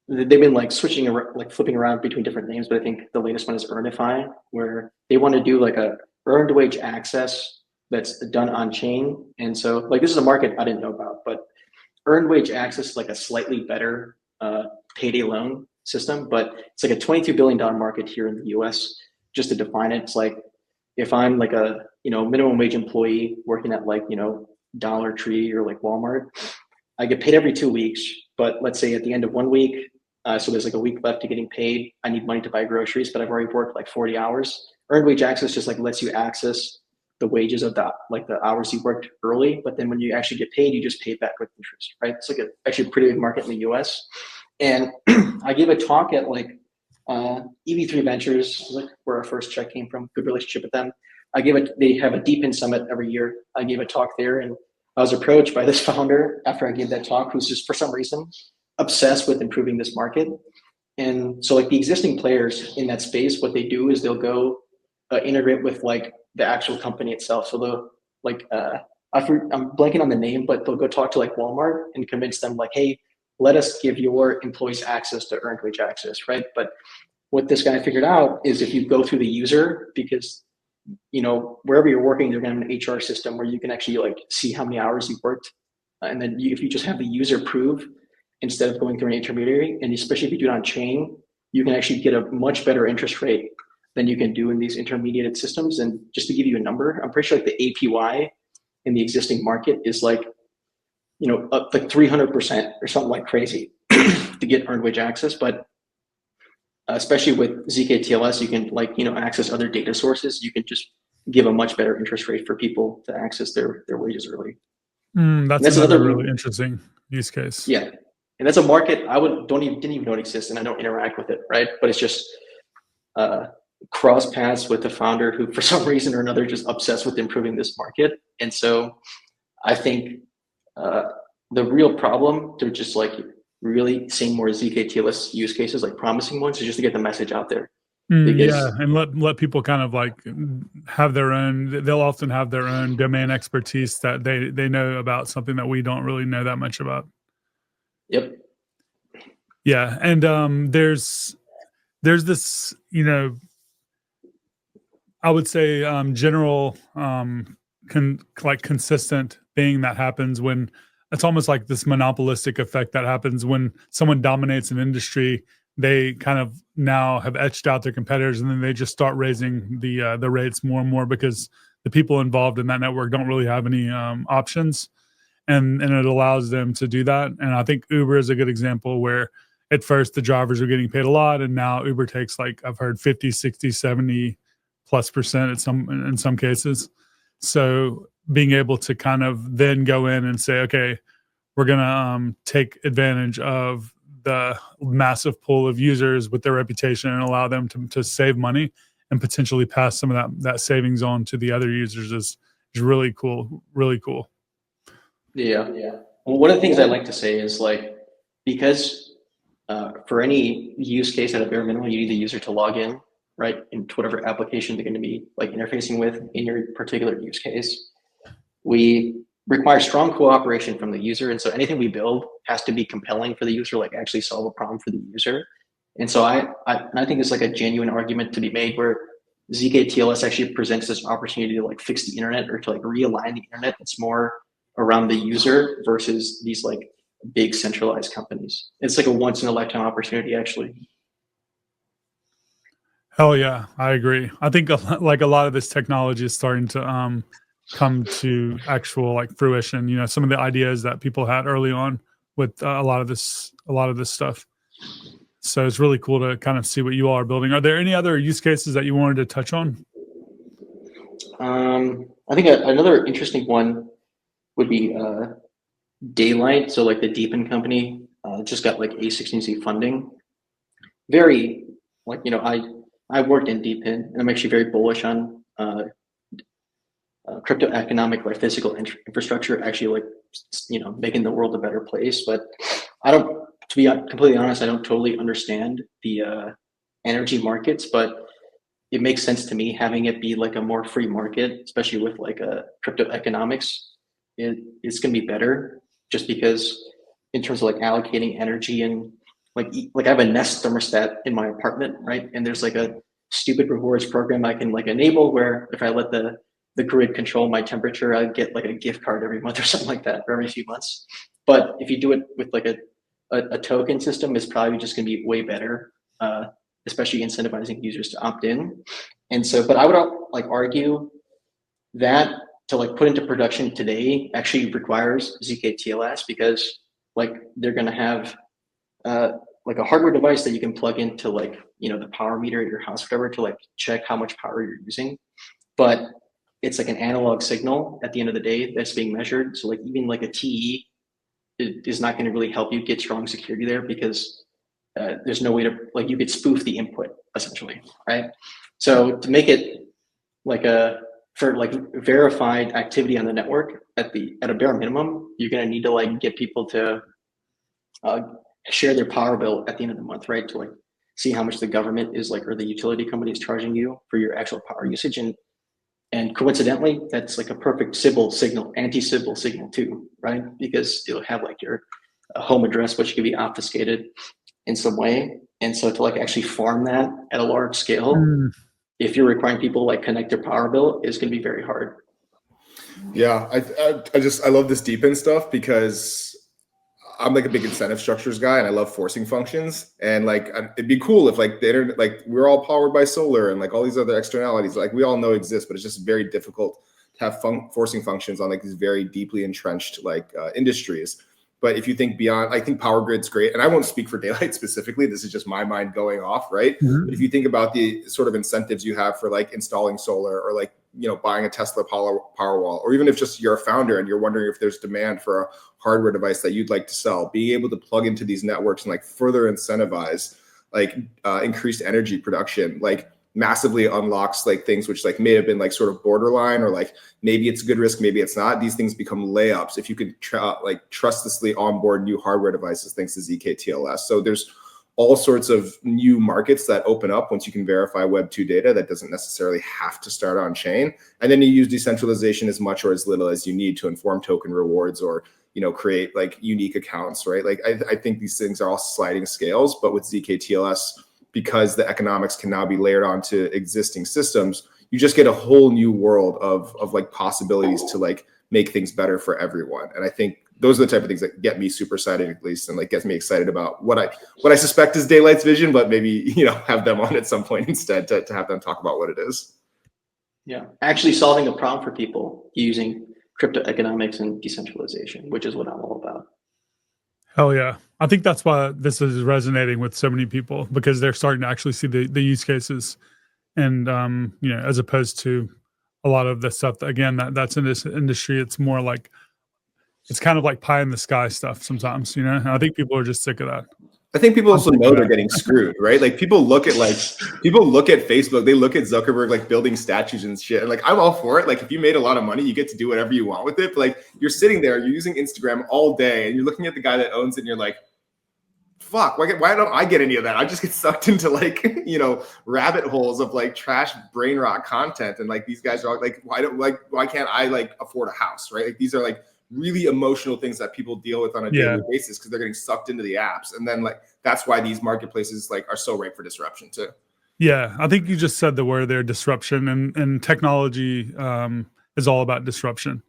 they've been like switching around, like flipping around between different names, but I think the latest one is Earnify, where they want to do like a earned wage access that's done on chain. And so like this is a market I didn't know about, but earned wage access is like a slightly better payday loan system, but it's like a $22 billion market here in the US. Just to define it, it's like if I'm like a minimum wage employee working at like Dollar Tree or like Walmart, I get paid every 2 weeks, but let's say at the end of 1 week, so there's like a week left to getting paid, I need money to buy groceries, but I've already worked like 40 hours. Earned wage access just like lets you access the wages of the hours you worked early, but then when you actually get paid, you just pay it back with interest, right? It's like actually a pretty big market in the US. And I gave a talk at like EV3 Ventures, like where our first check came from, good relationship with them. They have a Deep In Summit every year. I gave a talk there, and I was approached by this founder after I gave that talk, who's just for some reason obsessed with improving this market. And so like the existing players in that space, what they do is they'll go integrate with like the actual company itself. So they'll like, I'm blanking on the name, but they'll go talk to like Walmart and convince them like, hey, let us give your employees access to earned wage access, right? But what this guy figured out is if you go through the user, because wherever you're working, they're going to have an HR system where you can actually like see how many hours you worked. And then if you just have the user prove instead of going through an intermediary, and especially if you do it on chain, you can actually get a much better interest rate than you can do in these intermediated systems. And just to give you a number, I'm pretty sure like the APY in the existing market is like, up like 300% or something like crazy to get earned wage access. But especially with zkTLS, you can like, access other data sources. You can just give a much better interest rate for people to access their wages early. That's another really interesting use case. Yeah. And that's a market I didn't even know it exists, and I don't interact with it, right? But it's just cross paths with the founder who, for some reason or another, just obsessed with improving this market. And so I think the real problem to just like really seeing more zkTLS use cases, like promising ones, is just to get the message out there. Yeah, and let people kind of like have their own. They'll often have their own domain expertise that they know about something that we don't really know that much about. Yep. Yeah, and there's this, you know, I would say general consistent thing that happens when it's almost like this monopolistic effect that happens when someone dominates an industry. They kind of now have etched out their competitors, and then they just start raising the rates more and more because the people involved in that network don't really have any options, and it allows them to do that. And I think Uber is a good example where at first the drivers are getting paid a lot, and now Uber takes, like, I've heard 50, 60, 70+% in some cases. So being able to kind of then go in and say, okay, we're going to take advantage of the massive pool of users with their reputation and allow them to save money and potentially pass some of that savings on to the other users is really cool. Really cool. Yeah. Well, one of the things I like to say is, like, because for any use case at a bare minimum, you need the user to log in, right, into whatever application they're going to be like interfacing with in your particular use case. We require strong cooperation from the user, and so anything we build has to be compelling for the user, like actually solve a problem for the user. And so I think it's like a genuine argument to be made where zkTLS actually presents this opportunity to like fix the internet or to like realign the internet. It's more around the user versus these like big centralized companies. It's like a once in a lifetime opportunity, actually. Hell yeah, I agree. I think like a lot of this technology is starting to come to actual like fruition. You know, some of the ideas that people had early on with a lot of this stuff. So it's really cool to kind of see what you all are building. Are there any other use cases that you wanted to touch on? I think another interesting one would be Daylight. So like the Deepin company just got like A16Z funding. Very, like, you know, I worked in Deepin, and I'm actually very bullish on crypto economic, like physical infrastructure, actually, like, you know, making the world a better place. But I don't, to be completely honest, I don't totally understand the energy markets, but it makes sense to me having it be like a more free market, especially with like a crypto economics. It's going to be better just because in terms of like allocating energy and like I have a Nest thermostat in my apartment, right? And there's like a stupid rewards program I can like enable where if I let the grid control my temperature, I get like a gift card every month or something like that, or every few months. But if you do it with like a token system, it's probably just going to be way better, especially incentivizing users to opt in. And so, but I would like argue that to like put into production today actually requires zkTLS, because like they're going to have like a hardware device that you can plug into, like, you know, the power meter at your house, whatever, to like check how much power you're using. But it's like an analog signal at the end of the day that's being measured. So like even like a TE is not going to really help you get strong security there, because there's no way to, like, you could spoof the input essentially, right? So to make it like for like verified activity on the network at a bare minimum, you're going to need to like get people to share their power bill at the end of the month, right? To like see how much the government is like, or the utility company is charging you for your actual power usage. And coincidentally, that's like a perfect sybil signal, anti-sybil signal too, right? Because it'll have like your home address, which can be obfuscated in some way. And so to like actually farm that at a large scale, if you're requiring people like connect their power bill, is going to be very hard. Yeah, I love this Deepin stuff because I'm like a big incentive structures guy, and I love forcing functions. And like, it'd be cool if like the internet, like we're all powered by solar and like all these other externalities, like we all know exist, but it's just very difficult to have forcing functions on like these very deeply entrenched like industries. But if you think beyond, I think power grid's great. And I won't speak for Daylight specifically. This is just my mind going off, right? Mm-hmm. But if you think about the sort of incentives you have for like installing solar, or like, you know, buying a Tesla Powerwall, or even if just you're a founder and you're wondering if there's demand for a hardware device that you'd like to sell, being able to plug into these networks and like further incentivize like increased energy production, like massively unlocks like things which like may have been like sort of borderline, or like maybe it's a good risk, maybe it's not. These things become layups if you can like trustlessly onboard new hardware devices thanks to zkTLS. So there's all sorts of new markets that open up once you can verify Web 2 data that doesn't necessarily have to start on chain. And then you use decentralization as much or as little as you need to inform token rewards, or create like unique accounts, right? Like I think these things are all sliding scales, but with zkTLS, because the economics can now be layered onto existing systems, you just get a whole new world of like possibilities to like make things better for everyone. And I think those are the type of things that get me super excited, at least, and like gets me excited about what I suspect is Daylight's vision, but maybe have them on at some point instead to have them talk about what it is. Yeah, actually solving a problem for people using crypto economics and decentralization, which is what I'm all about. Hell yeah. I think that's why this is resonating with so many people, because they're starting to actually see the use cases. And, as opposed to a lot of the stuff that, again, that's in this industry, it's more like, it's kind of like pie in the sky stuff sometimes, And I think people are just sick of that. I think people also know they're getting screwed, right? Like people look at Facebook, they look at Zuckerberg like building statues and shit. And like, I'm all for it. Like if you made a lot of money, you get to do whatever you want with it. But like you're sitting there, you're using Instagram all day and you're looking at the guy that owns it and you're like, fuck, why don't I get any of that? I just get sucked into like, rabbit holes of like trash brain rot content. And like, these guys are like, why can't I like afford a house, right? Like these are like really emotional things that people deal with on a daily basis because they're getting sucked into the apps. And then like, that's why these marketplaces like are so ripe for disruption too. Yeah. I think you just said the word there, disruption, and technology is all about disruption.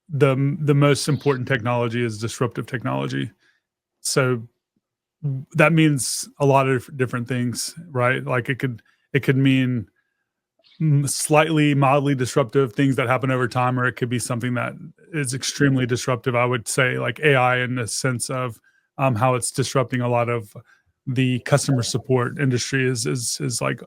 The most important technology is disruptive technology. So that means a lot of different things, right? Like it could mean slightly mildly disruptive things that happen over time, or it could be something that is extremely disruptive. I would say like AI in the sense of how it's disrupting a lot of the customer support industry is like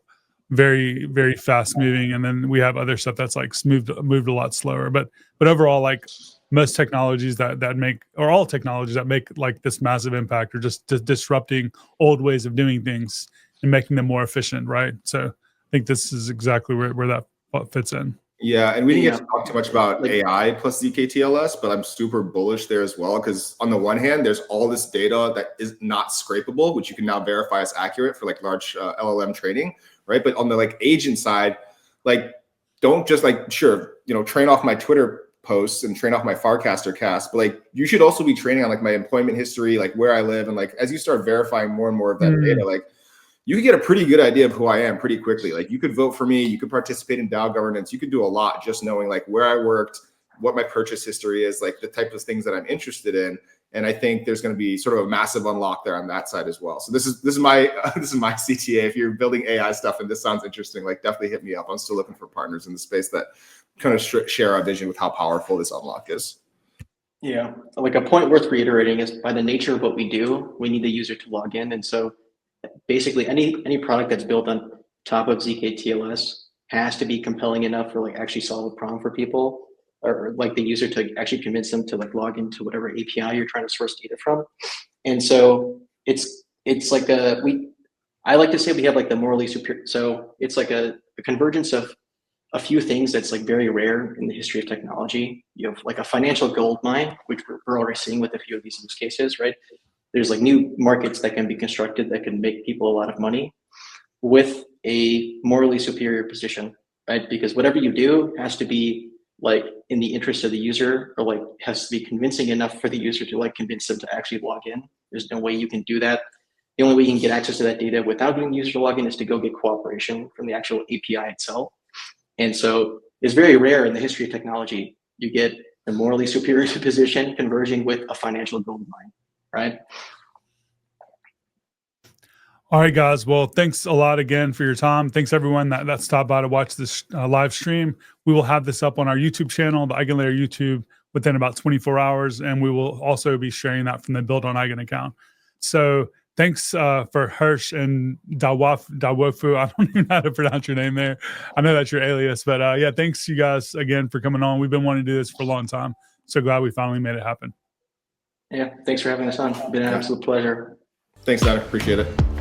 very, very fast moving. And then we have other stuff that's like moved a lot slower, but overall, like most technologies that make, or all technologies that make like this massive impact, are just disrupting old ways of doing things and making them more efficient, right? So I think this is exactly where that fits in. Yeah, and we didn't get to talk too much about AI plus zkTLS, but I'm super bullish there as well, because on the one hand, there's all this data that is not scrapable, which you can now verify as accurate for like large LLM training, right? But on the like agent side, like don't just like, sure, train off my Twitter posts and train off my Farcaster cast, but like you should also be training on like my employment history, like where I live, and like as you start verifying more and more of that data, like you can get a pretty good idea of who I am pretty quickly. Like you could vote for me, you could participate in DAO governance, you could do a lot just knowing like where I worked, what my purchase history is, like the type of things that I'm interested in. And I think there's going to be sort of a massive unlock there on that side as well. So this is my CTA. If you're building AI stuff and this sounds interesting, like definitely hit me up. I'm still looking for partners in the space that kind of share our vision with how powerful this unlock is. Yeah, like a point worth reiterating is by the nature of what we do, we need the user to log in. And so basically any product that's built on top of zkTLS has to be compelling enough for like actually solve a problem for people, or like the user to actually convince them to like log into whatever API you're trying to source data from. And so it's like I like to say we have like the morally superior. So it's like a convergence of a few things that's like very rare in the history of technology. You have like a financial gold mine, which we're already seeing with a few of these use cases, right? There's like new markets that can be constructed that can make people a lot of money with a morally superior position, right? Because whatever you do has to be like in the interest of the user, or like has to be convincing enough for the user to like convince them to actually log in. There's no way you can do that. The only way you can get access to that data without getting the user to log in is to go get cooperation from the actual API itself. And so it's very rare in the history of technology. You get a morally superior position converging with a financial gold mine. Right. All right, guys. Well, thanks a lot again for your time. Thanks everyone that stopped by to watch this live stream. We will have this up on our YouTube channel, the EigenLayer YouTube, within about 24 hours. And we will also be sharing that from the Build on Eigen account. So thanks for Hirsch and Dawofu. I don't even know how to pronounce your name there. I know that's your alias, but yeah, thanks you guys again for coming on. We've been wanting to do this for a long time. So glad we finally made it happen. Yeah, thanks for having us on. It's been an absolute pleasure. Thanks, Adam. Appreciate it.